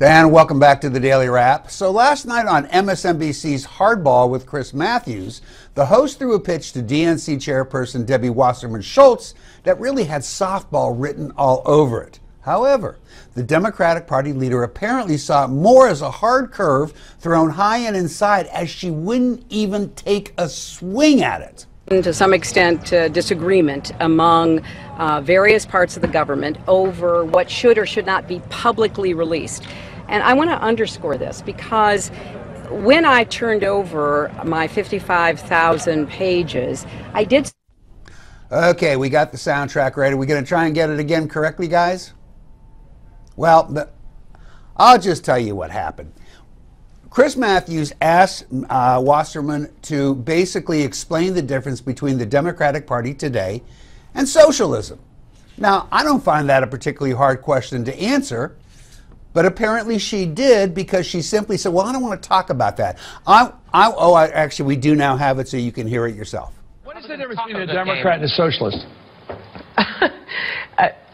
And welcome back to the Daily Wrap. So last night on MSNBC's Hardball with Chris Matthews, the host threw a pitch to DNC chairperson Debbie Wasserman Schultz that really had softball written all over it. However, the Democratic Party leader apparently saw it more as a hard curve thrown high and inside, as she wouldn't even take a swing at it. To some extent, disagreement among various parts of the government over what should or should not be publicly released. And I want to underscore this because when I turned over my 55,000 pages, I did... Okay, we got the soundtrack ready. We're going to try and get it again correctly, guys? Well, I'll just tell you what happened. Chris Matthews asked Wasserman to basically explain the difference between the Democratic Party today and socialism. Now, I don't find that a particularly hard question to answer, but apparently she did, because she simply said, well, I don't want to talk about that. Actually, we do now have it so you can hear it yourself. What is the difference between a Democrat and a socialist?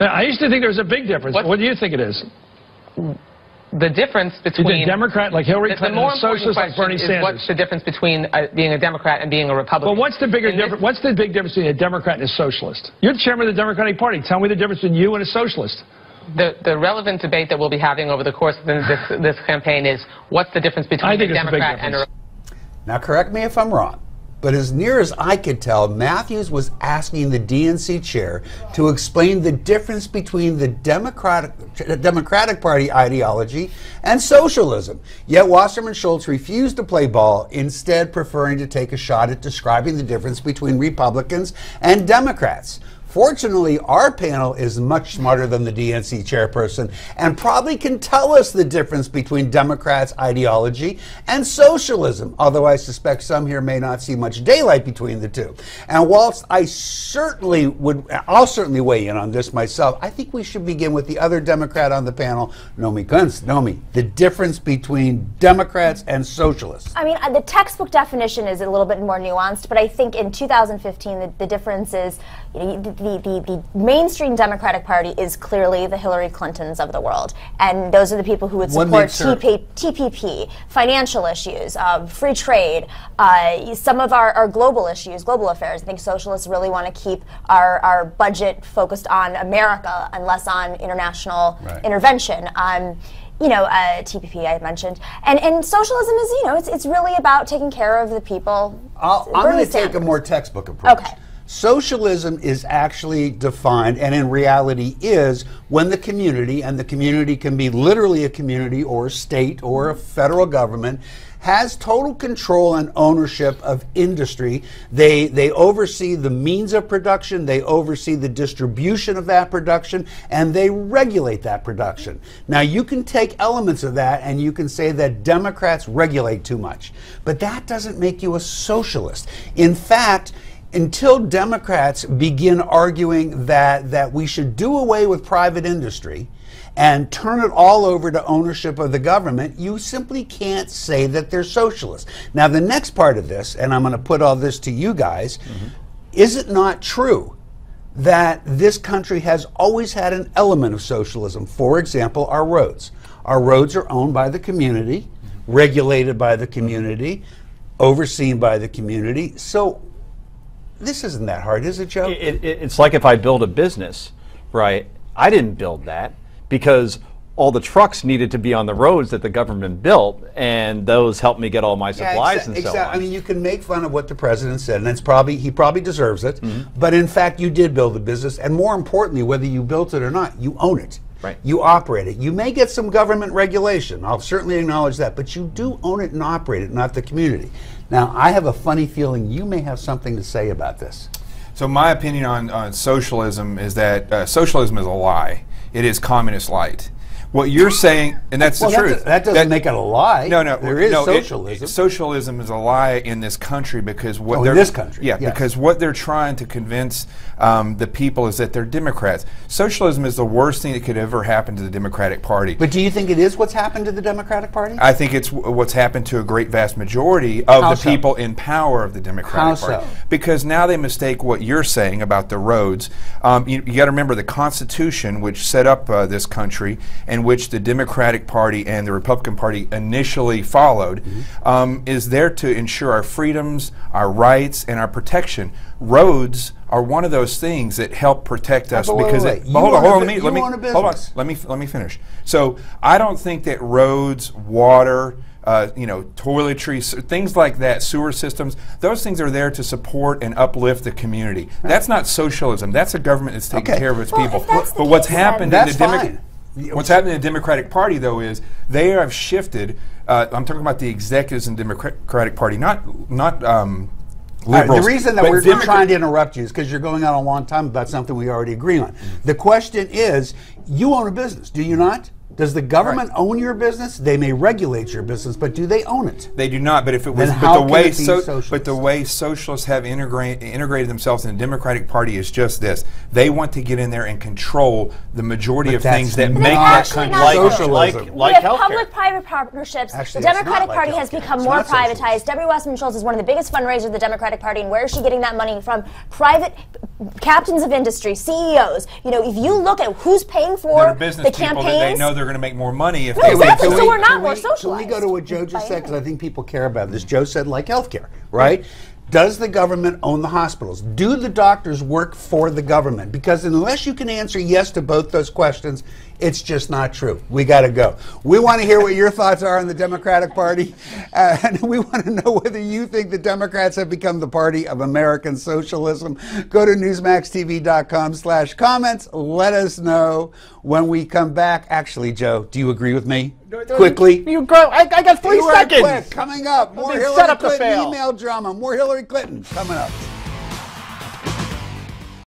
I used to think there was a big difference. What do you think it is? The difference between a Democrat like Hillary Clinton and a socialist like Bernie Sanders. What's the difference between being a Democrat and being a Republican? Well, what's the bigger difference? What's the big difference between a Democrat and a socialist? You're the chairman of the Democratic Party. Tell me the difference between you and a socialist. The relevant debate that we'll be having over the course of this campaign is what's the difference between a Democrat and a... Now, correct me if I'm wrong, but as near as I could tell, Matthews was asking the DNC chair to explain the difference between the Democratic Party ideology and socialism. Yet Wasserman Schultz refused to play ball, instead preferring to take a shot at describing the difference between Republicans and Democrats. Fortunately, our panel is much smarter than the DNC chairperson and probably can tell us the difference between Democrats' ideology and socialism, although I suspect some here may not see much daylight between the two. And whilst I'll certainly weigh in on this myself, I think we should begin with the other Democrat on the panel, Nomi Kunz. Nomi, the difference between Democrats and socialists. I mean, the textbook definition is a little bit more nuanced, but I think in 2015 the difference is, you know, the mainstream Democratic Party is clearly the Hillary Clintons of the world, and those are the people who would support TPP, financial issues, free trade, some of our global issues, global affairs. I think socialists really want to keep our budget focused on America and less on international intervention. You know, TPP I mentioned, and socialism is, you know, it's really about taking care of the people. I'm going to take a more textbook approach. Okay. Socialism is actually defined, and in reality is, when the community, and the community can be literally a community or a state or a federal government, has total control and ownership of industry. They oversee the means of production, they oversee the distribution of that production, and they regulate that production. Now, you can take elements of that and you can say that Democrats regulate too much, but that doesn't make you a socialist. In fact, until Democrats begin arguing that we should do away with private industry and turn it all over to ownership of the government, you simply can't say that they're socialists. Now, the next part of this, and I'm going to put all this to you guys, is it not true that this country has always had an element of socialism? For example, our roads. Our roads are owned by the community, regulated by the community, overseen by the community. So this isn't that hard, is it, Joe? It's like if I build a business, right? I didn't build that, because all the trucks needed to be on the roads that the government built, and those helped me get all my supplies and so on. I mean, you can make fun of what the president said, and he probably deserves it, but in fact, you did build a business, and more importantly, whether you built it or not, you own it. Right. You operate it. You may get some government regulation. I'll certainly acknowledge that, but you do own it and operate it, not the community. Now, I have a funny feeling you may have something to say about this. So my opinion on socialism is that socialism is a lie. It is communist light. What you're saying, and that's the truth. That doesn't make it a lie. No, no. There is socialism. Socialism is a lie in this country because what in this country. Yeah, yes. Because what they're trying to convince the people is that they're Democrats. Socialism is the worst thing that could ever happen to the Democratic Party. But do you think it is what's happened to the Democratic Party? I think it's what's happened to a great vast majority of the people in power of the Democratic Party. Because now they mistake what you're saying about the roads. You got to remember the Constitution, which set up this country, and which the Democratic Party and the Republican Party initially followed, is there to ensure our freedoms, our rights, and our protection. Roads are one of those things that help protect us because hold on, let me finish. So I don't think that roads, water, toiletries, things like that, sewer systems, those things are there to support and uplift the community. That's not socialism. That's a government that's taking care of its people. But what's happened in the Democratic Party, though, is they have shifted. I'm talking about the executives in the Democratic Party, not liberals. The reason that we're trying to interrupt you is because you're going on a long time about something we already agree on. The question is, you own a business, do you not? Does the government own your business? They may regulate your business, but do they own it? They do not. But if it was, the way socialists have integrated themselves in the Democratic Party is just this: they want to get in there and control the majority of things that make that country socialism. Like public-private partnerships. The Democratic Party has become more privatized. Debbie Wasserman Schultz is one of the biggest fundraisers of the Democratic Party, and where is she getting that money from? Private captains of industry, CEOs. If you look at who's paying for the campaigns, they know they're going to make more money if they win. So we're not more socialized. Can we go to what Joe just said? Because I think people care about this. Joe said like healthcare, right? Does the government own the hospitals? Do the doctors work for the government? Because unless you can answer yes to both those questions, it's just not true. We got to go. We want to hear what your thoughts are on the Democratic Party, and we want to know whether you think the Democrats have become the party of American socialism. Go to newsmaxtv.com/comments. Let us know when we come back. Actually, Joe, do you agree with me? Quickly. You go. I got 3 seconds. Quick. Coming up, more Hillary Clinton email drama. More Hillary Clinton coming up.